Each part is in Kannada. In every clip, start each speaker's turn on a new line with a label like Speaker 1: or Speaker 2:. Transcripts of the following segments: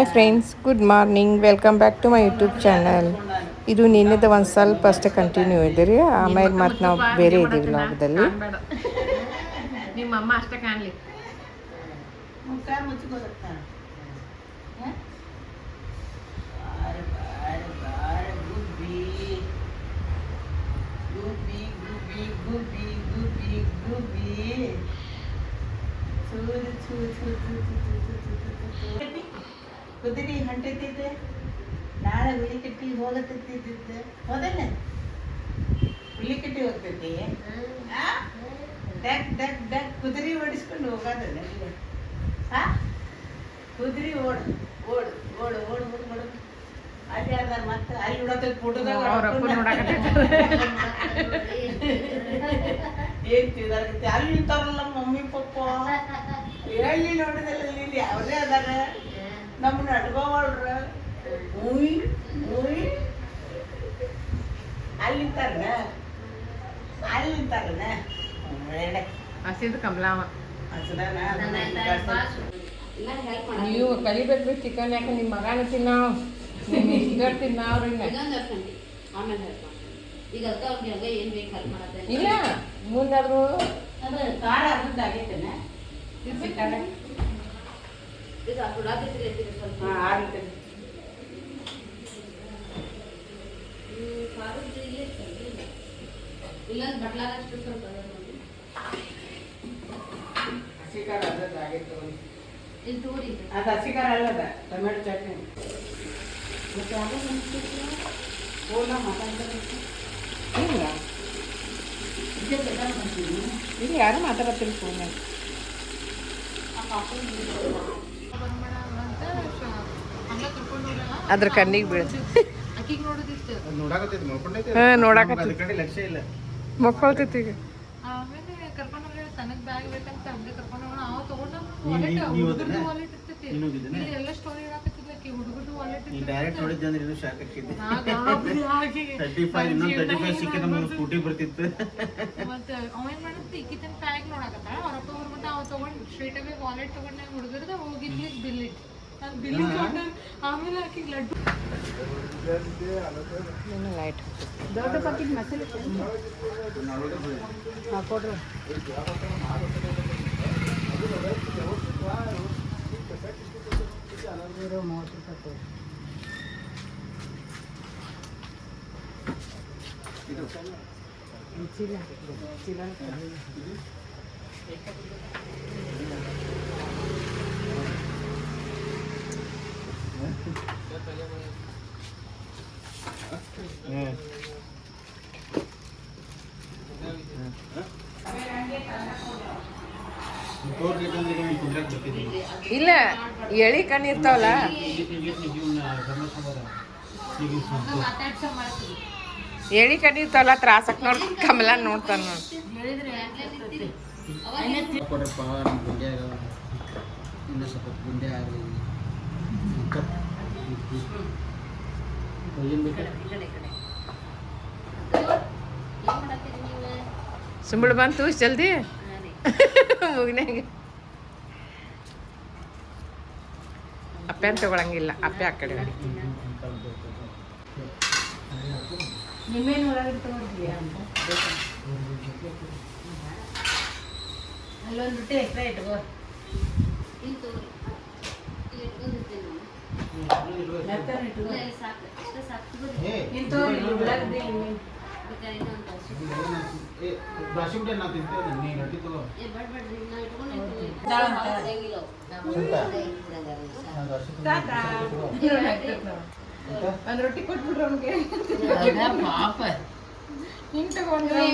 Speaker 1: Hi friends, good morning. Welcome back to my YouTube channel. ಇದು ನಿನ್ನೆದು ಒಂದು ಸ್ವಲ್ಪ ಅಷ್ಟೇ ಕಂಟಿನ್ಯೂ ಇದ್ದೀರಿ. ಆಮೇಲೆ ಮತ್ತು ನಾವು ಬೇರೆ ಇದ್ದೀವಿ ವ್ಲಾಗ್ದಲ್ಲಿ.
Speaker 2: ನಿಮ್ಮ ಅಮ್ಮ ಅಷ್ಟೇ ಕಾಣಲಿ.
Speaker 3: ಕುದುರೆ ಹೊಂಟೈತಿದ್ದೆ, ನಾಳೆ ಹುಲಿಕಟ್ಟಿ ಹೋಗತ್ತಿದ್ದಿದ್ದೆ. ಹೋದಲ್ಲ ಹುಲಿಕಟ್ಟಿ ಹೋಗ್ತೈತಿ. ಡಕ್ ಡಕ್ ಡಕ್ ಕುದುರೆ ಓಡಿಸ್ಕೊಂಡು ಹೋಗೋದು ನನಗೆ. ಕುದುರೆ ಓಡು ಓಡು ಓಡು ಓಡು ಓಡು ಓಡು ಅಲ್ಲಿ ಅದಾರ. ಮತ್ತೆ ಅಲ್ಲಿ ನೋಡತ್ತ ಫೋಟೋದಾಗ ಏನ್ ತಿದಾರತ್ತೆ ಅಲ್ಲಿ ನಿಂತಾರಲ್ಲ ಮಮ್ಮಿ ಪಪ್ಪ. ಎಲ್ಲಿ ನೋಡಿದಲ್ಲ ಇಲ್ಲಿ ಅವರೇ ಅದಾರ. ನಮ್ಮನ್ನ ಅಡ್ಗೋಳ್ರ ಮೂವಿ ಮೂವಿ ಅಲ್ಲಿ ನಿಂತಾರನ ಅಲ್ಲಿ ನಿಂತಾರನ.
Speaker 2: ಹಸಿದು ಕಮಲಾವ
Speaker 3: ಹಸದಾನ
Speaker 2: ನೀವು ಕಲಿಬೇಕು ಚಿಕನ್. ಯಾಕೆ ನಿಮ್ಮ ಮಗನ ತಿನ್ನಾವ, ನಿಮ್ಮ ಇಸ್ಗರ್ ತಿನ್ನಾವ್ರಿ. ಇಲ್ಲ ಮುಂದಾದ್ರು
Speaker 3: ಖಾರ ಅರ್ಧದ್ದಾಗೈತೆನ ಹಸಿಕಾರ ಅರ್ಧದ್ದಾಗೈತೆ. ಅದು ಹಸಿಕಾರ ಅಲ್ಲದ ಟೊಮೆಟೊ ಚಟ್ನಿ. ಮತ್ತೆ
Speaker 2: ಇಲ್ಲ ಇಲ್ಲಿ ಯಾರು ಮಾತಾಡತ್ತೀರಿ ಫೋನ್. ಅದ್ರ ಕಣ್ಣಿಗೆ ಬೀಳುತ್ತೆ.
Speaker 3: ಲಕ್ಷ್ಯ ಇಲ್ಲ
Speaker 2: ಮಕ್ಕಳ್ತೈತಿ ಈಗ.
Speaker 3: ಡೈರೆಕ್ಟ್ ನೋಡಿದ್ದೆ ಅಂದ್ರೆ ಇನ್ನೂ ಶಾಕ್ ಹಾಕಿದ್ದೆ. 35 ಇನ್ನೊಂದು 35 ಸಿಕ್ಕಿ ನಮ್ಗೆ ಸ್ಕೂಟಿ ಬರ್ತಿತ್ತು.
Speaker 4: ಮತ್ತೆ ಅವೇನ್ ಮಾಡುತ್ತೆ ಈಕಿತನ ಪ್ಯಾಕ್ ನೋಡಕತ್ತ ಅವರಪ್ಪ ಬರ್ಬಿಟ್ಟು ಅವ ತಗೊಂಡು ಸ್ಟ್ರೈಟ್ ಅವೇ ವಾಲೆಟ್ ತಗೊಂಡು ಹುಡುಗರದ ಹೋಗಿದ್ಲಿ ಬಿಲ್ ಇಟ್ ನಾನು ಬಿಲ್ ತಗೊಂಡು ಆಮೇಲೆ ಆಕಿಗೆ ಲಡ್ಡು
Speaker 2: ಲೈಟ್
Speaker 4: ದೊಡ್ಡ ಪಾಕಿಟ್ ಮಸಾಲೆ ಹಾಕೊಡ್ರಿ.
Speaker 2: ಇಲ್ಲ ಎಳಿ ಕಣ್ಣು ಇರ್ತಾವಲ್ಲ, ಎಳಿ ಕಣ್ಣು ಇರ್ತಾವಲ್ಲ ತ್ರಾಸಕ್ ನೋಡಿ ಕಮಲ ನೋಡ್ತಾನ ನೋಡಿ. ಸುಂಬಳ ಬಂತು ಜಲ್ದಿ ಮುಗಿನಾಗ. ಅಪ್ಪೆ ಅಂತ ತಗೊಳಂಗಿಲ್ಲ, ಅಪ್ಪೆ ಆ ಕಡೆ.
Speaker 4: ನಿಮ್ಮೇನು ಒಳಗಡೆ ತಗೊಂಡ್ರಿಯಾ ಅಂತ ಅಲ್ಲೊಂದು ರೊಟ್ಟಿ ಎಕ್ಸ್ಟ್ರಾ ಇಟ್ಕೋ. ಒಂದು ರೊಟ್ಟಿ ಕೊಟ್ಬಿಟ್ರು ಅವ್ನಿಗೆ.
Speaker 3: ಪಾಪ
Speaker 4: ಹಿಂಗೆ ತಗೊಂಡ್ರೆ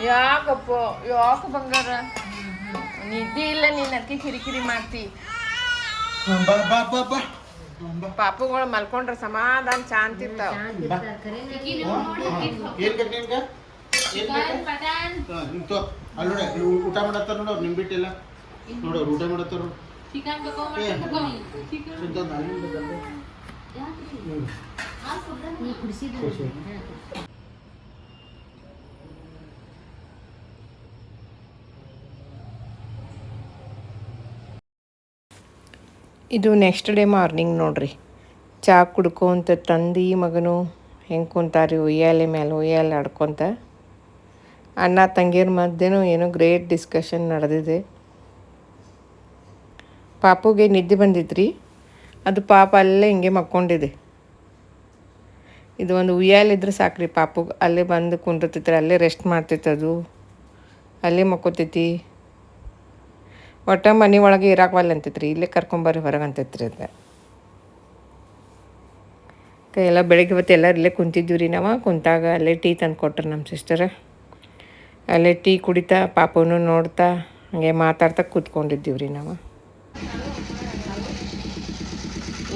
Speaker 2: ಯಾಕಪ್ಪ ಯಾಕ ಬಂಗಾರ ನಿದ್ದೆ ಇಲ್ಲ, ನೀನ್ ಅಕ್ಕಿ ಕಿರಿಕಿರಿ ಮಾಡ್ತಿ. ಪಾಪುಗಳು ಮಲ್ಕೊಂಡ್ರ ಸಮಾಧಾನ ಶಾಂತಿ ಇರ್ತಾವ.
Speaker 3: ಅಲ್ಲಿ ಊಟ ಮಾಡತ್ತಾರ ನೋಡ, ನಿಮ್ ಬಿಟ್ಟಿಲ್ಲ ನೋಡೋರು ಊಟ ಮಾಡತ್ತಾರ.
Speaker 1: ಇದು ನೆಕ್ಸ್ಟ್ ಡೇ ಮಾರ್ನಿಂಗ್ ನೋಡ್ರಿ. ಚಹಾ ಕುಡ್ಕೊಂತ ತಂದು ಮಗನು ಹೆಂಗೆ ಕುಂತಾರಿ ಉಯ್ಯಾಲೆ ಮೇಲೆ ಉಯ್ಯಾಲೆ ಆಡ್ಕೊತ. ಅಣ್ಣ ತಂಗಿಯರ ಮಧ್ಯೆನೂ ಏನೋ ಗ್ರೇಟ್ ಡಿಸ್ಕಷನ್ ನಡೆದಿದೆ. ಪಾಪುಗೆ ನಿದ್ದೆ ಬಂದಿದ್ರಿ, ಅದು ಪಾಪ ಅಲ್ಲೇ ಹಿಂಗೆ ಮಕ್ಕೊಂಡಿದೆ. ಇದು ಒಂದು ಉಯ್ಯಾಲಿದ್ರೆ ಸಾಕ್ರಿ ಪಾಪುಗೆ, ಅಲ್ಲೇ ಬಂದು ಕುಂದಿರ್ತೈತ್ರಿ, ಅಲ್ಲೇ ರೆಸ್ಟ್ ಮಾಡ್ತೈತೆ, ಅದು ಅಲ್ಲೇ ಮಕ್ಕೋತೈತಿ. ಒಟ್ಟು ಮನೆ ಒಳಗೆ ಇರಾಕವಲ್ಲ ಅಂತೈತ್ರಿ, ಇಲ್ಲೇ ಕರ್ಕೊಂಬರ್ರಿ ಹೊರಗೆ ಅಂತೈತ್ರಿ ಅದು. ಎಲ್ಲ ಬೆಳಗ್ಗೆ ಇವತ್ತು ಎಲ್ಲರೂ ಇಲ್ಲೇ ಕುಂತಿದ್ದೀವಿ ರೀ. ನಾವು ಕುಂತಾಗ ಅಲ್ಲೇ ಟೀ ತಂದು ಕೊಟ್ರು ನಮ್ಮ ಸಿಸ್ಟರ್. ಅಲ್ಲೇ ಟೀ ಕುಡಿತಾ ಪಾಪನೂ ನೋಡ್ತಾ ಹಂಗೆ ಮಾತಾಡ್ತಾ ಕೂತ್ಕೊಂಡಿದ್ದೀವಿ ರೀ ನಾವು.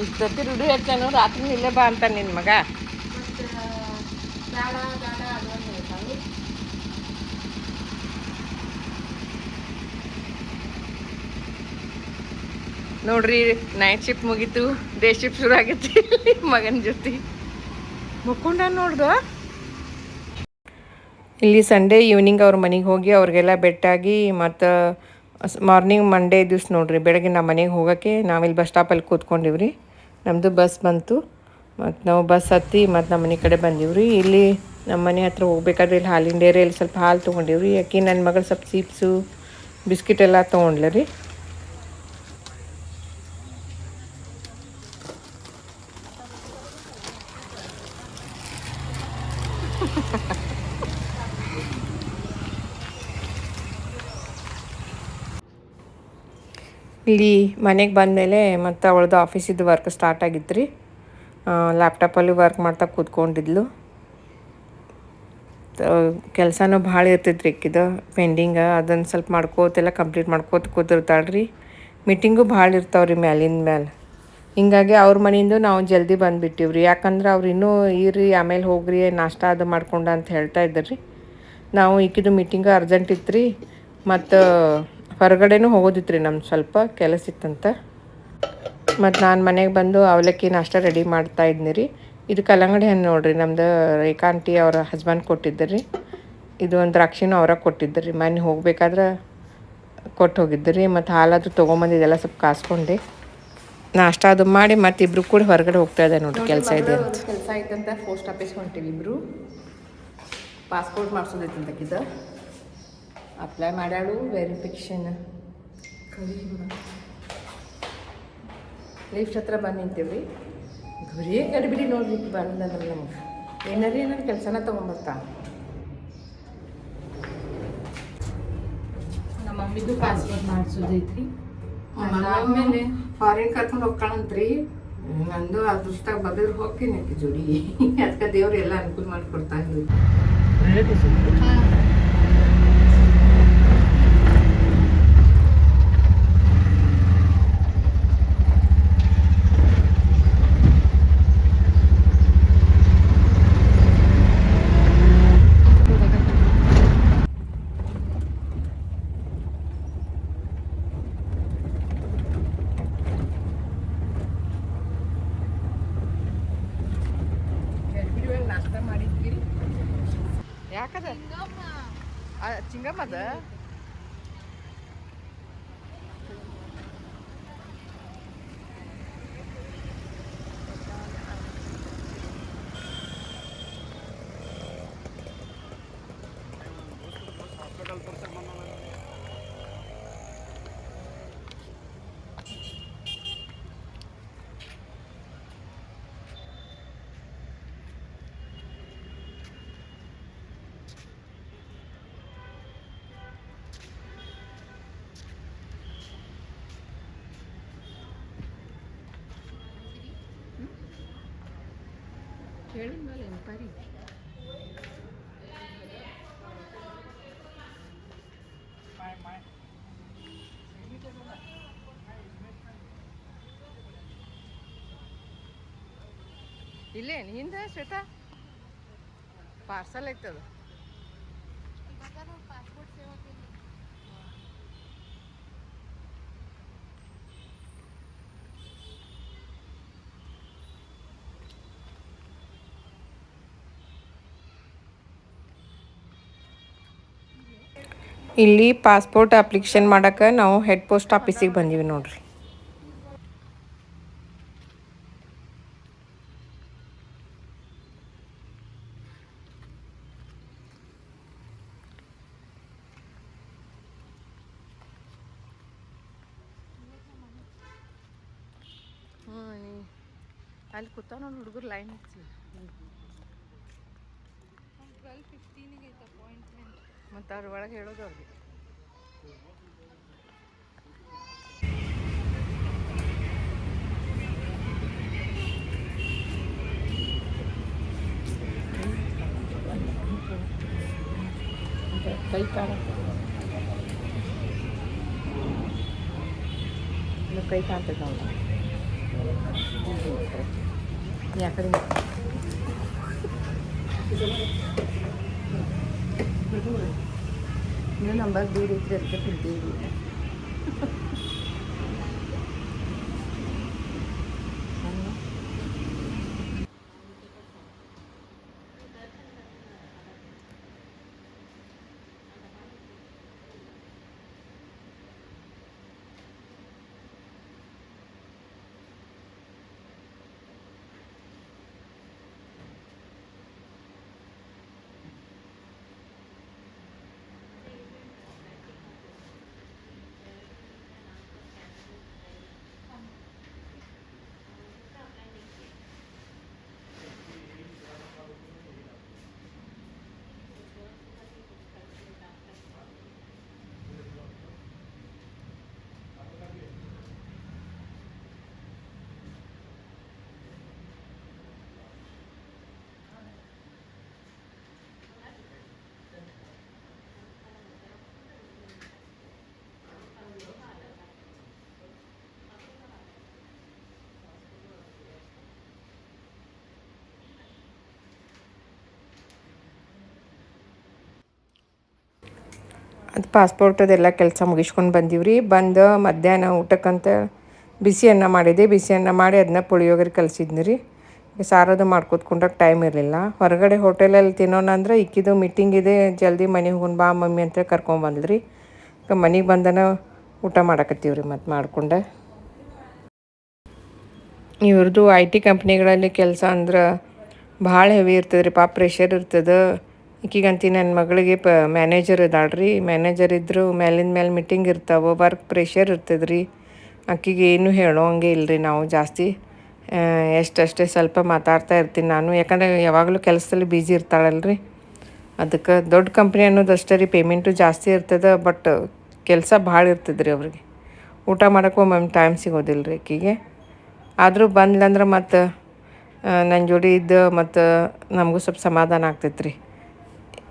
Speaker 2: ಇಷ್ಟೊತ್ತಿ ರೂಢಿ ಹಚ್ಚಾನು, ರಾತ್ರಿ ಇಲ್ಲೇ ಬಾ ಅಂತ ನಿನ್ನ ಮಗ. ನೋಡ್ರಿ, ನೈಟ್ ಶಿಫ್ಟ್ ಮುಗೀತು, ಡೇ ಶಿಫ್ಟ್ ಶುರು ಆಗೈತಿ ಮಗನ ಜೊತೆ ಮುಕ್ಕೊಂಡ ನೋಡ್ದು.
Speaker 1: ಇಲ್ಲಿ ಸಂಡೇ ಈವ್ನಿಂಗ್ ಅವ್ರ ಮನೆಗೆ ಹೋಗಿ ಅವ್ರಿಗೆಲ್ಲ ಬೆಟ್ಟಾಗಿ ಮತ್ತು ಮಾರ್ನಿಂಗ್ ಮಂಡೇ ದಿವ್ಸ ನೋಡ್ರಿ ಬೆಳಗ್ಗೆ ನಮ್ಮ ಮನೆಗೆ ಹೋಗೋಕ್ಕೆ ನಾವಿಲ್ಲಿ ಬಸ್ ಸ್ಟಾಪಲ್ಲಿ ಕೂತ್ಕೊಂಡಿವ್ರಿ. ನಮ್ಮದು ಬಸ್ ಬಂತು ಮತ್ತು ನಾವು ಬಸ್ ಹತ್ತಿ ಮತ್ತು ನಮ್ಮ ಮನೆ ಕಡೆ ಬಂದೀವ್ರಿ. ಇಲ್ಲಿ ನಮ್ಮ ಮನೆ ಹತ್ರ ಹೋಗ್ಬೇಕಾದ್ರೆ ಇಲ್ಲಿ ಹಾಲಿನ ಡೇರಿಯಲ್ಲಿ ಸ್ವಲ್ಪ ಹಾಲು ತೊಗೊಂಡಿವ್ರಿ. ಯಾಕೆ ನನ್ನ ಮಗಳು ಸ್ವಲ್ಪ ಚೀಪ್ಸು ಬಿಸ್ಕಿಟ್ ಎಲ್ಲ ತೊಗೊಂಡ್ಲ ರೀ. ಇಲ್ಲಿ ಮನೆಗೆ ಬಂದಮೇಲೆ ಮತ್ತು ಅವಳದು ಆಫೀಸಿದ್ದು ವರ್ಕ್ ಸ್ಟಾರ್ಟ್ ಆಗಿತ್ತು ರೀ. ಲ್ಯಾಪ್ಟಾಪಲ್ಲಿ ವರ್ಕ್ ಮಾಡ್ತಾ ಕೂತ್ಕೊಂಡಿದ್ಲು. ಕೆಲಸನೂ ಭಾಳ ಇರ್ತೈತೆ ರೀ ಇಕ್ಕಿದು ಪೆಂಡಿಂಗ. ಅದನ್ನು ಸ್ವಲ್ಪ ಮಾಡ್ಕೋತೆಲ್ಲ ಕಂಪ್ಲೀಟ್ ಮಾಡ್ಕೋತ ಕೂತಿರ್ತಾಳ್ರಿ. ಮೀಟಿಂಗು ಭಾಳ ಇರ್ತಾವ್ರಿ ಮ್ಯಾಲಿಂದ ಮ್ಯಾಲೆ. ಹಿಂಗಾಗಿ ಅವ್ರ ಮನೆಯಿಂದ ನಾವು ಜಲ್ದಿ ಬಂದುಬಿಟ್ಟಿವ್ರಿ. ಯಾಕಂದ್ರೆ ಅವ್ರು ಇನ್ನೂ ಇರ್ರಿ ಆಮೇಲೆ ಹೋಗ್ರಿ ನಾಷ್ಟ ಅದು ಮಾಡ್ಕೊಂಡು ಅಂತ ಹೇಳ್ತಾ ಇದ್ದರು ರೀ. ನಾವು ಈಕಿದು ಮೀಟಿಂಗ್ ಅರ್ಜೆಂಟ್ ಇತ್ತು ರೀ, ಮತ್ತು ಹೊರಗಡೆನೂ ಹೋಗೋದಿತ್ತು ರೀ, ನಮ್ದು ಸ್ವಲ್ಪ ಕೆಲಸ ಇತ್ತಂತ. ಮತ್ತು ನಾನು ಮನೆಗೆ ಬಂದು ಅವಲಕ್ಕಿ ನಾಷ್ಟ ರೆಡಿ ಮಾಡ್ತಾ ಇದ್ನಿ ರೀ. ಇದು ಕಲ್ಲಂಗಡಿ ಹಣ್ಣು ನೋಡಿರಿ, ನಮ್ದು ರೇಖಾಂಟಿ ಅವ್ರ ಹಸ್ಬೆಂಡ್ ಕೊಟ್ಟಿದ್ದರು ರೀ. ಇದು ಒಂದು ದ್ರಾಕ್ಷಿನೂ ಅವ್ರ ಕೊಟ್ಟಿದ್ದರು ರೀ. ಮನೆ ಹೋಗ್ಬೇಕಾದ್ರೆ ಕೊಟ್ಟು ಹೋಗಿದ್ದರು ರೀ. ಮತ್ತು ಹಾಲಾದರೂ ತೊಗೊಂಬಂದಿದ್ದೆಲ್ಲ ಸ್ವಲ್ಪ ಕಾಸ್ಕೊಂಡೆ ನಾಷ್ಟ ಅದು ಮಾಡಿ ಮತ್ತು ಇಬ್ಬರು ಕೂಡ ಹೊರಗಡೆ ಹೋಗ್ತಾ ಇದೆ ನೋಡಿರಿ, ಕೆಲಸ ಇದೆ ಅಂತ.
Speaker 2: ಕೆಲಸ ಐತಂತ ಪೋಸ್ಟ್ ಆಫೀಸ್ ಹೊಂಟೀವಿ ಇಬ್ಬರು. ಪಾಸ್ಪೋರ್ಟ್ ಮಾಡಿಸೋದೈತಂತಕ್ಕಿದ್ದ ಅಪ್ಲೈ ಮಾಡ್ಯಾಳು. ವೆರಿಫಿಕೇಷನ್ ಲಿಫ್ಟ್ ಹತ್ರ ಬಂದು ನಿಂತೀವಿ. ಬರೀ ಗಡಿಬಿಡಿ ನೋಡ್ರಿ ಬಂದಂದ್ರೆ ನಮ್ಗೆ ಏನಾರು ಕೆಲಸನ ತೊಗೊಂಬರ್ತಾ. ನಮ್ಮ ಮಮ್ಮಿದು ಪಾಸ್ಪೋರ್ಟ್ ಮಾಡಿಸೋದೈತಿ. ಆಮೇಲೆ
Speaker 1: ಫಾರಿನ್ ಕರ್ಕೊಂಡು ಹೋಗ್ಕಳಂತ್ರಿ. ನಂದು ಅದೃಷ್ಟ ಬದಲು ಹೋಗ್ತೀನಿ ಜೋಡಿ. ಅದಕ್ಕೆ ದೇವ್ರು ಎಲ್ಲ ಅನುಕೂಲ ಮಾಡಿಕೊಡ್ತಾ ಇದ್ವಿ.
Speaker 2: ನಾಷ್ಟ ಮಾಡಿದ್ವಿ. ಯಾಕದ ಚಿಂಗಮ್ಮ ಅದ ಹೇಳಿದ ಮೇಲೆ ಎಂಪಾರಿ ಇಲ್ಲೇನು ಹಿಂದೆ ಶ್ವೇತಾ ಪಾರ್ಸಲ್ ಐತದ.
Speaker 1: ಇಲ್ಲಿ ಪಾಸ್ಪೋರ್ಟ್ ಅಪ್ಲಿಕೇಶನ್ ಮಾಡೋಕೆ ನಾವು ಹೆಡ್ ಪೋಸ್ಟ್ ಆಫೀಸಿಗೆ ಬಂದೀವಿ ನೋಡ್ರಿ.
Speaker 2: ಅಲ್ಲಿ ಕೂತ ನೋಡಿ ಹುಡುಗರು ಲೈನ್ ಮತ್ತು ಅವ್ರ ಒಳಗೆ ಹೇಳೋದು ಅವ್ರಿಗೆ.
Speaker 1: ಕೈ ಕಾಣ ಕೈ ಕಾಣ್ತದೆ ನಾವು ಯಾಕಡೆ ನೀವು ನಂಬರ್ ದೂರ ಇದ್ರೆ ಅದಕ್ಕೆ ಕುಂತೀವಿ. ಅದು ಪಾಸ್ಪೋರ್ಟದೆಲ್ಲ ಕೆಲಸ ಮುಗಿಸ್ಕೊಂಡು ಬಂದೀವ್ರಿ. ಬಂದು ಮಧ್ಯಾಹ್ನ ಊಟಕ್ಕಂತ ಬಿಸಿ ಅನ್ನ ಮಾಡಿದೆ. ಬಿಸಿ ಅನ್ನ ಮಾಡಿ ಅದನ್ನ ಪುಳಿಯೋಗರೆ ಕಲಿಸಿದ್ನಿ ರೀ. ಸಾರದು ಮಾಡ್ಕೊತ್ಕೊಂಡಾಗ ಟೈಮ್ ಇರಲಿಲ್ಲ. ಹೊರಗಡೆ ಹೋಟೆಲಲ್ಲಿ ತಿನ್ನೋಣ ಅಂದ್ರೆ ಇಕ್ಕಿದು ಮೀಟಿಂಗ್ ಇದೆ, ಜಲ್ದಿ ಮನೆಗೆ ಹೋಗೋಣ ಬಾ ಮಮ್ಮಿ ಅಂತ ಕರ್ಕೊಂಬಂದ್ರಿ. ಮನೆಗೆ ಬಂದನ ಊಟ ಮಾಡಕತ್ತೀವ್ರಿ ಮತ್ತು ಮಾಡ್ಕೊಂಡು. ಇವ್ರದ್ದು IT ಕಂಪ್ನಿಗಳಲ್ಲಿ ಕೆಲಸ ಅಂದ್ರೆ ಭಾಳ ಹೆವಿ ಇರ್ತದೆ ರೀ. ಪ್ರೆಷರ್ ಇರ್ತದೆ. ಈಗಂತ ನನ್ನ ಮಗಳಿಗೆ ಮ್ಯಾನೇಜರ್ ಇದ್ದಾಳ್ರಿ. ಮ್ಯಾನೇಜರ್ ಇದ್ದರು ಮೇಲಿಂದ ಮೇಲೆ ಮೀಟಿಂಗ್ ಇರ್ತಾವೆ, ವರ್ಕ್ ಪ್ರೆಷರ್ ಇರ್ತದೆ ರೀ. ಆಕಿಗೆ ಏನು ಹೇಳೋಂಗೆ ಇಲ್ಲರಿ. ನಾವು ಜಾಸ್ತಿ ಎಷ್ಟಷ್ಟೇ ಸ್ವಲ್ಪ ಮಾತಾಡ್ತಾ ಇರ್ತೀನಿ ನಾನು, ಯಾಕಂದರೆ ಯಾವಾಗಲೂ ಕೆಲಸದಲ್ಲಿ ಬ್ಯುಸಿ ಇರ್ತಾಳಲ್ರಿ. ಅದಕ್ಕೆ ದೊಡ್ಡ ಕಂಪ್ನಿ ಅನ್ನೋದು ಅಷ್ಟೇ ರೀ, ಪೇಮೆಂಟು ಜಾಸ್ತಿ ಇರ್ತದೆ, ಬಟ್ ಕೆಲಸ ಭಾಳ ಇರ್ತದೆ ರೀ ಅವ್ರಿಗೆ. ಊಟ ಮಾಡೋಕ್ಕೂ ಒಮ್ಮೊಮ್ಮೆ ಟೈಮ್ ಸಿಗೋದಿಲ್ಲ ರೀ ಆಕಿಗೆ. ಆದರೂ ಬಂದ್ಲಂದ್ರೆ ಮತ್ತು ನನ್ನ ಜೋಡಿ ಇದ್ದು ಮತ್ತು ನಮಗೂ ಸ್ವಲ್ಪ ಸಮಾಧಾನ ಆಗ್ತೈತೆ ರೀ.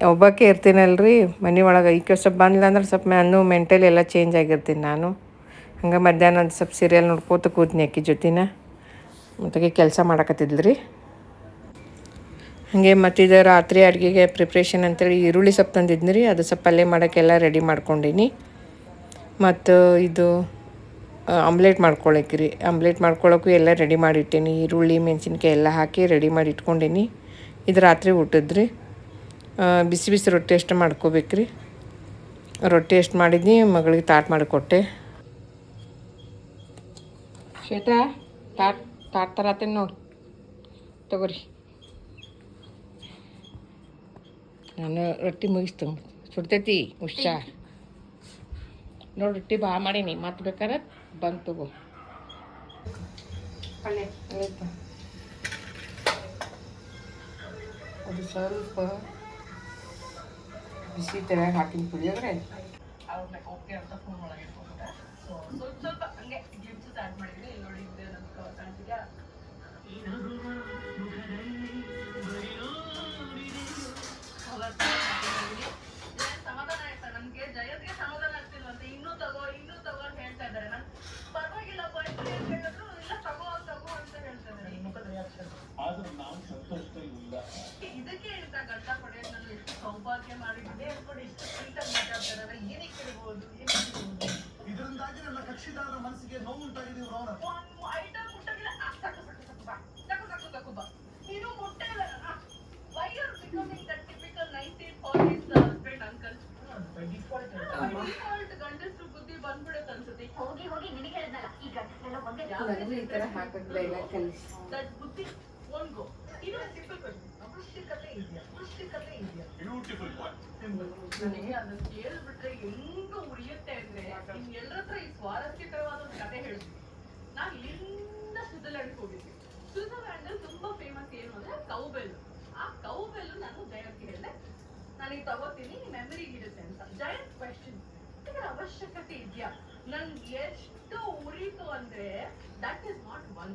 Speaker 1: ಒಬ್ಬಾಕೆ ಇರ್ತೀನಲ್ರಿ ಮನೆ ಒಳಗೆ. ಈಗ ಸ್ವಲ್ಪ ಬಂದ್ಲಂದ್ರೆ ಸ್ವಲ್ಪ ನಾನು ಮೆಂಟಲಿ ಎಲ್ಲ ಚೇಂಜ್ ಆಗಿರ್ತೀನಿ ನಾನು. ಹಂಗೆ ಮಧ್ಯಾಹ್ನ ಒಂದು ಸ್ವಲ್ಪ ಸೀರಿಯಲ್ ನೋಡ್ಕೋತ ಕೂತ್ನಿ ಆಕಿ ಜೊತೆನ. ಮತ್ತಾಗೆ ಕೆಲಸ ಮಾಡಕತ್ತಿದ್ಲು ರೀ. ಹಾಗೆ ಮತ್ತಿದು ರಾತ್ರಿ ಅಡುಗೆಗೆ ಪ್ರಿಪ್ರೇಷನ್ ಅಂತೇಳಿ ಈರುಳ್ಳಿ ಸೊಪ್ಪು ತಂದಿದ್ನಿ ರೀ. ಅದು ಸ್ವಲ್ಪ ಪಲ್ಯ ಮಾಡೋಕ್ಕೆಲ್ಲ ರೆಡಿ ಮಾಡ್ಕೊಂಡೀನಿ. ಮತ್ತು ಇದು ಆಮ್ಲೆಟ್ ಮಾಡ್ಕೊಳಕ್ರಿ. ಆಮ್ಲೆಟ್ ಮಾಡ್ಕೊಳ್ಳೋಕ್ಕೂ ಎಲ್ಲ ರೆಡಿ ಮಾಡಿಟ್ಟೀನಿ. ಈರುಳ್ಳಿ ಮೆಣಸಿನ್ಕಾಯಿ ಎಲ್ಲ ಹಾಕಿ ರೆಡಿ ಮಾಡಿ ಇಟ್ಕೊಂಡೀನಿ. ಇದು ರಾತ್ರಿ ಊಟದ್ರಿ. ಬಿಸಿ ಬಿಸಿ ರೊಟ್ಟಿ ಅಷ್ಟು ಮಾಡ್ಕೋಬೇಕ್ರಿ. ರೊಟ್ಟಿ ಎಷ್ಟು ಮಾಡಿದ್ನಿ, ಮಗಳಿಗೆ ತಾಟ್ ಮಾಡಿಕೊಟ್ಟೆ. ಶ್ವೇತಾ ತಾಟ್ ತರತ್ತೇನೆ ನೋಡಿ, ತಗೋರಿ. ನಾನು ರೊಟ್ಟಿ ಮುಗಿಸ್ತು, ಸುಡ್ತೈತಿ ಹುಷಾರ್ ನೋಡಿ. ರೊಟ್ಟಿ ಭಾಳ ಮಾಡೀನಿ, ಮತ್ತೆ ಬೇಕಾದ್ರೆ ಬಂದು ತಗೋ. ಪಲ್ಯ ಅದು ಸ್ವಲ್ಪ ಬಿಸಿ ತೆರೆಯಾಗ ಹಾಕಿನ ಪುಳಿಯೋಗರೆ. ಓಕೆ ಅಂತ ಫೋನ್ ಒಳಗೆ ಇಟ್ಕೊಂಡ್ಬಿಟ್ಟೆ. ಸ್ವಲ್ಪ ಹಂಗೆ ಗ್ಲಿಮ್ಸಸ್ ಆ್ಯಡ್ ಮಾಡಿದ್ವಿ. ಇಲ್ಲಿ ನೋಡಿ, ಇದೆ ನಮ್ಗೆ ಕಾಣ್ತಿದ್ಯಾ? ಸಮಾಧಾನ ಆಯ್ತಾ ನನಗೆ? ಜಯತ್ಗೆ ಸಮಾಧಾನ ಆಗ್ತಿಲ್ಲ ಅಂತ ಇನ್ನೂ ತಗೋ ಅಂತ ಹೇಳ್ತಾ ಇದ್ದಾರೆ. ನಾನು ಪರವಾಗಿಲ್ಲ ಬೈಕ್ ಅಂತ ಹೇಳಿದ್ರು, ಇಲ್ಲ ತಗೋ ಅಂತ ಹೇಳ್ತಾ ಇದ್ದಾರೆ. ಆದ್ರೆ ನಾವು ಸಂತೋಷ ಇಲ್ಲ. ಇದಕ್ಕೆ ಹೇಳ್ತಾ ಗಂಡ ಪಡೆಯೋದು ನಾನು ಎಷ್ಟು ಸೌಭಾಗ್ಯ ಮಾಡಿದ್ದೆ ಅನ್ಕೊಂಡು ಇಷ್ಟು ಸ್ವೀಟಾಗಿ ಮಾತಾಡ್ತಾರಲ್ಲ. ಏನಕ್ಕೆ ಇರ್ಬೋದು ಇದರಿಂದಾಗಿ ನನ್ನ ಕಕ್ಷಿದಾರರ ಮನಸ್ಸಿಗೆ ನೋವು ಉಂಟಾಗಿದೆ. ಐಟಮ್ ಮುಟ್ಟಾಗಿಲ್ಲ. ತಕುಬ ನೀನು ಮುಟ್ಟೆ ಇಲ್ಲ. Why are becoming that typical 1940s husband uncle?
Speaker 3: ಬಂದ್ಬಿಡುತ್ತೆ ಅನ್ಸುತ್ತೆ.
Speaker 1: ನನಗೂ ಈ ಥರ ಹಾಕಕ್ಕೆ ಡೈಲಾಗ್ ಕಲಿಸಿ.
Speaker 3: ದಟ್ ಬುದ್ಧಿ won't go. ಇದು ಸಿಂಪಲ್ ಕ್ವೆಶ್ಚನ್. ಅವಶ್ಯಕತೆ ಇದೆಯಾ? ನನಗೆ ಅದನ್ನ ಕೇಳ್ಬಿಟ್ರೆ ಹೆಂಗ ಉರಿಯುತ್ತೆ ಅಂದ್ರೆ ನಿಮ್ ಎಲ್ಲರ ಹತ್ರ ಈ ಸ್ವಾರಸ್ಯಕರವಾದ ಒಂದು ಕತೆ ಹೇಳ್ತೀನಿ. ನಾನು ಇಲ್ಲಿಂದ ಸ್ವಿಟ್ಜರ್ಲ್ಯಾಂಡ್ಗೆ ಹೋಗಿದ್ವಿ. ಸ್ವಿಟ್ಜರ್ಲ್ಯಾಂಡ್ ಅಲ್ಲಿ ತುಂಬಾ ಫೇಮಸ್ ಏನು ಅಂದ್ರೆ ಕೌಬೆಲ್. ಆ ಕೌಬೆಲ್ ನಾನು ಜಯಂತ್ ಹೇಳಿದೆ, ನನಗೆ ತಗೋತೀನಿ, ಮೆಮರಿಗೆ ಇರುತ್ತೆ ಅಂತ. ಜಯಂತ್ ಕ್ವೆಶ್ಚನ್, ಇದರ ಅವಶ್ಯಕತೆ ಇದೆಯಾ? ನನ್ಗೆ ಎಷ್ಟು ಉರಿತು ಅಂದ್ರೆ that is not one.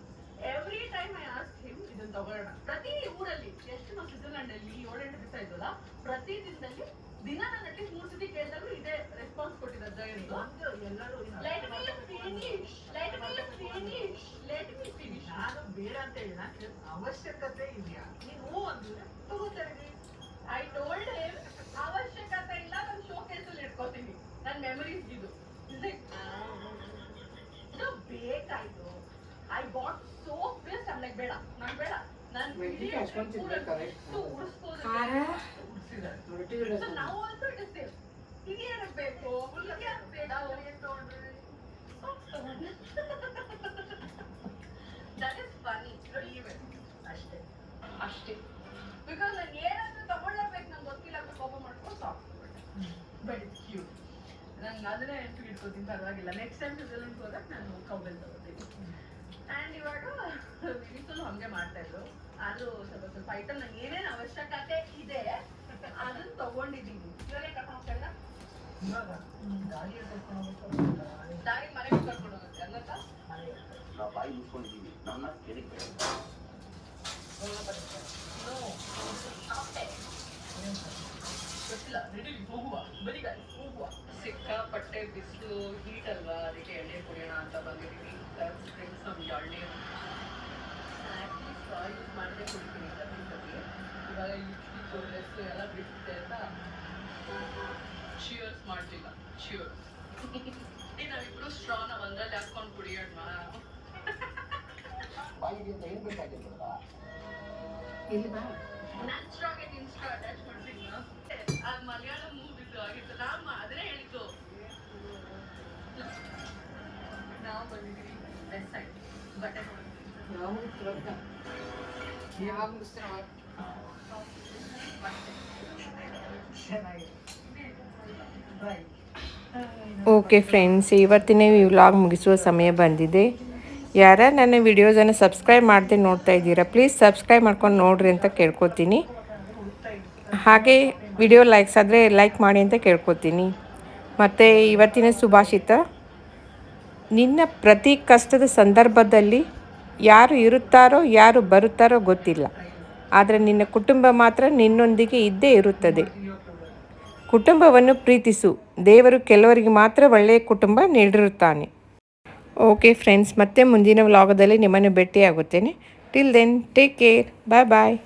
Speaker 3: Every time I ask him ಇದನ್ನ ತಗೊಳ್ಳೋಣ. ಪ್ರತಿ ಊರಲ್ಲಿ ಎಷ್ಟು ನಾವು ಸ್ವಿಟ್ಜರ್ಲ್ಯಾಂಡ್ ಅಲ್ಲಿ 7-8 ದಿವಸ ಇದ್ದಲ್ಲ, ಪ್ರತಿ ದಿನದಲ್ಲಿ ದಿನ ನಾನು ಅಟ್ಲೀಸ್ಟ್ 3 ಸತಿ ಕೇಳಿದಾಗೂ ಇದೇ ರೆಸ್ಪಾನ್ಸ್ ಕೊಟ್ಟಿದ್ದಾರೆ ಜಯಂತ್. ಎಲ್ಲರೂ ಲೆಟ್ ಮೀ ಫಿನಿಶ್. ನಾನು ಬೇಡ ಅಂತ ಹೇಳಿದ, ಅವಶ್ಯಕತೆ ಇದೆಯಾ? ನೀವು ಅಂದ್ರೆ ತಗೋತಾರೆ. ಐ ಟೋಲ್ಡ್ ಹಿಮ್ ಅವಶ್ಯಕತೆ ಇಲ್ಲ, ನಾನು ಶೋ ಕೇಸಲ್ಲಿ ಇಟ್ಕೋತೀನಿ, ನನ್ನ ಮೆಮರೀಸ್ ಇದು ಬೇಕಾಯ್ತು. I got so pissed. I like ಬೇಡ, ನಾನು ಬೇಡ, ನಾನು ನಾವು ಆಲ್ಸೋ ಇಟ್ ಇಸ್ ಸೇಮ್. ಹಿರಿಯರಿಗೆ ಬೇಕು, ಹುಡುಗಿಯರಿಗೆ ಬೇಡ, ದಟ್ ಇಸ್ ಫನಿ. ಅಷ್ಟೇ ಅಷ್ಟೇ. ಬಿಕಾಸ್ ನಾನು ಏನಾದ್ರೂ ತಗೊಳ್ಳೇಬೇಕು, ನಂಗೆ ಗೊತ್ತಿಲ್ಲ ಅಂತ ಕೋಪ ಮಾಡ್ಕೊಂಡು ಸಾಫ್ಟ್ ಬಟ್ ಇಟ್ಸ್ ಕ್ಯೂಟ್. ನಂಗೆ ಅದನ್ನೇ ನೆನಪಿಗೆ ಇಟ್ಕೋತೀನಿ, ಪರವಾಗಿಲ್ಲ. ನೆಕ್ಸ್ಟ್ ಟೈಮ್ ಸ್ವಿಟ್ಜರ್ಲ್ಯಾಂಡ್ ಹೋದಾಗ ನಾನು ಕೌಬೆಲ್ ತಗೋತೀನಿ. ಆ್ಯಂಡ್ ಇವಾಗ ವಿನಿಸಲು ಹಾಗೆ ಮಾಡ್ತಾ ಇದ್ರು. ಅದು ಸ್ವಲ್ಪ ಐಟಮ್ ನಂಗೆ ಏನೇನು ಅವಶ್ಯಕತೆ ಇದೆ ಅದನ್ನ ತಗೊಂಡಿದ್ದೀನಿ. ಇವಾಗ ಕರ್ಕೊಂಡು ಹೋಗ್ತಾ ಇಲ್ಲ, ದಾರಿ ಮನೆಗೆ ಕರ್ಕೊಂಡು ಹೋಗುತ್ತೆ ಅನ್ನತ್ತ
Speaker 5: ಬಾಯಿ ಮುಚ್ಕೊಂಡಿದ್ದೀವಿ ನಮ್ಮ
Speaker 3: ಗೊತ್ತಿಲ್ಲ. ರೆಡಿ ಹೋಗುವ, ಬರೀ ಗಾಡಿ ಹೋಗುವ. ಸಿಕ್ಕಾಪಟ್ಟೆ ಬಿಸಿಲು, ಹೀಟ್ ಅಲ್ವಾ, ಅದಕ್ಕೆ ಎಣ್ಣೆ ಕುಡಿಯೋಣ ಅಂತ ಬಂದಿದ್ದೀವಿ. ಎಣ್ಣೆ ಯೂಸ್ ಮಾಡದೆ ಕುಡಿತೀನಿ ಸತಿ. ಇವಾಗ ಯೂಶ್ವಲಿ ಕೋಲ್ಡ್ನೆಸ್ ಎಲ್ಲ ಬಿಡುತ್ತೆ ಅಂತ ಚಿಯರ್ಸ್ ಮಾಡ್ತಿಲ್ಲ. ಚಿಯರ್ಸ್. ನಾವಿಬ್ರು ಸ್ಟ್ರಾನ ಒಂದ್ರಲ್ಲಿ ಹಾಕೊಂಡು ಕುಡಿಯೋಣ.
Speaker 5: ಬಾಯಿಗೆ ಅಂತ ಏನ್ ಬೇಕಾಗಿಲ್ಲ.
Speaker 3: ನ್ಯಾಚುರಲ್ ಆಗಿ ಇನ್ಸ್ಟಾ ಅಟ್ಯಾಚ್ ಮಾಡ್ತೀನಿ. ಅದು ಮಲಯಾಳಂ ಮೂವಿದ್ದು ಆಗಿತ್ತು. ನಾನು ಅದನ್ನೇ ಹೇಳಿದ್ದು. ನಾವು ಬಂದಿದ್ದೀವಿ ವೆಸ್ಟ್ ಸೈಡ್ ಬಟ್ಟೆ
Speaker 1: ಓಕೆ ಫ್ರೆಂಡ್ಸ್, ಇವತ್ತಿನ ಈ ವ್ಲಾಗ್ ಮುಗಿಸುವ ಸಮಯ ಬಂದಿದೆ. ಯಾರ ನನ್ನ ವಿಡಿಯೋಸನ್ನು ಸಬ್ಸ್ಕ್ರೈಬ್ ಮಾಡದೆ ನೋಡ್ತಾ ಇದ್ದೀರಾ, ಪ್ಲೀಸ್ ಸಬ್ಸ್ಕ್ರೈಬ್ ಮಾಡ್ಕೊಂಡು ನೋಡ್ರಿ ಅಂತ ಕೇಳ್ಕೊತೀನಿ. ಹಾಗೆ ವಿಡಿಯೋ ಲೈಕ್ಸ್ ಆದರೆ ಲೈಕ್ ಮಾಡಿ ಅಂತ ಕೇಳ್ಕೊತೀನಿ. ಮತ್ತು ಇವತ್ತಿನ ಸುಭಾಷಿತ, ನಿನ್ನ ಪ್ರತಿ ಕಷ್ಟದ ಸಂದರ್ಭದಲ್ಲಿ ಯಾರು ಇರುತ್ತಾರೋ ಯಾರು ಬರುತ್ತಾರೋ ಗೊತ್ತಿಲ್ಲ, ಆದರೆ ನಿನ್ನ ಕುಟುಂಬ ಮಾತ್ರ ನಿನ್ನೊಂದಿಗೆ ಇದ್ದೇ ಇರುತ್ತದೆ. ಕುಟುಂಬವನ್ನು ಪ್ರೀತಿಸು, ದೇವರು ಕೆಲವರಿಗೆ ಮಾತ್ರ ಒಳ್ಳೆಯ ಕುಟುಂಬ ನೀಡಿರುತ್ತಾನೆ. ಓಕೆ ಫ್ರೆಂಡ್ಸ್, ಮತ್ತೆ ಮುಂದಿನ ವ್ಲಾಗದಲ್ಲಿ ನಿಮ್ಮನ್ನು ಭೇಟಿಯಾಗುತ್ತೇನೆ. ಟಿಲ್ ದೆನ್ ಟೇಕ್ ಕೇರ್, ಬಾಯ್ ಬಾಯ್.